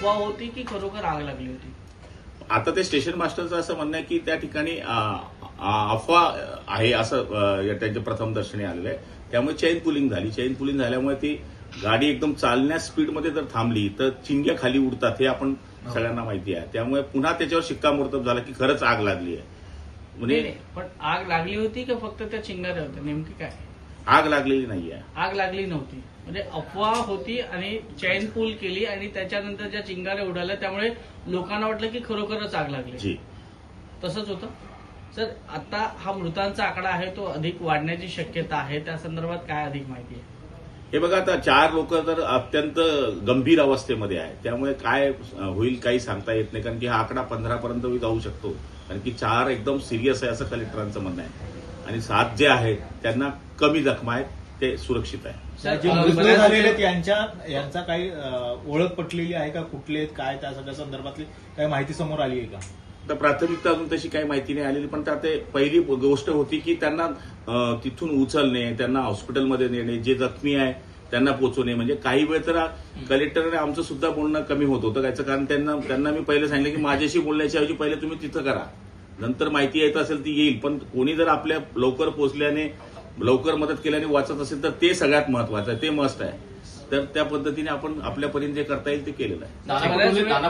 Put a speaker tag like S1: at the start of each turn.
S1: अफवा होती की खरोखर आग लागली होती?
S2: आता ते स्टेशन मास्टरचं असं म्हणणं आहे की त्या ठिकाणी अफवा आहे असं त्यांच्या प्रथम दर्शनी आलेलं आहे. त्यामुळे चेन पुलिंग झाली. चेन पुलिंग झाल्यामुळे ती गाडी एकदम चालण्यास स्पीडमध्ये जर थांबली तर चिंग्या खाली उडतात हे आपण सगळ्यांना माहिती आहे. त्यामुळे पुन्हा त्याच्यावर शिक्कामोर्तब झालं की खरंच आग लागली आहे. म्हणजे
S1: नाही, पण आग लागली होती की फक्त त्या चिंगाऱ्या होत्या, नेमकी काय?
S2: आग लागलेली नाहीये.
S1: आग लागली नव्हती, म्हणजे अफवा होती आणि चैन पूल केली आणि त्याच्यानंतर ज्या चिंगाऱ्या उडाल्या त्यामुळे लोकांना वाटलं की खरोखरच आग लागली.
S2: जी,
S1: तसंच होतं. सर, आता हा मृतांचा आकडा आहे तो अधिक वाढण्याची शक्यता आहे, त्या संदर्भात काय अधिक माहिती आहे?
S2: हे बघा, आता 4 लोक तर अत्यंत गंभीर अवस्थेमध्ये आहे. त्यामुळे काय होईल काही सांगता येत नाही, कारण की हा आकडा 15 पर्यंत जाऊ शकतो. कारण की 4 एकदम सिरियस आहे असं कलेक्टरांचं म्हणणं आहे आणि 7 जे आहेत त्यांना कमी जखमा आहेत, ते सुरक्षित आहे.
S3: जे मृत्यू झालेले आहेत यांचा काही ओळख पटलेली आहे का? कुठले आहेत, काय त्या सगळ्या संदर्भातली काही माहिती समोर आली आहे का?
S2: तर प्राथमिकता अजून तशी काही माहिती नाही आलेली, पण त्यात पहिली गोष्ट होती की त्यांना तिथून उचलणे, त्यांना हॉस्पिटलमध्ये नेणे, जे जखमी आहे त्यांना पोहोचवणे. म्हणजे काही वेळ तर कलेक्टरने आमचं सुद्धा बोलणं कमी होत होतं. याचं कारण त्यांना मी पहिले सांगितलं की माझ्याशी बोलण्याच्या ऐवजी पहिले तुम्ही तिथं करा, नंतर माहिती येत असेल ती येईल. पण कोणी जर आपल्या लवकर पोहोचल्याने, लवकर मदत केल्याने वाचत असेल तर ते सगळ्यात महत्वाचं आहे, ते मस्ट आहे. तर त्या पद्धतीने आपण आपल्यापर्यंत जे करता येईल ते केलेलं आहे.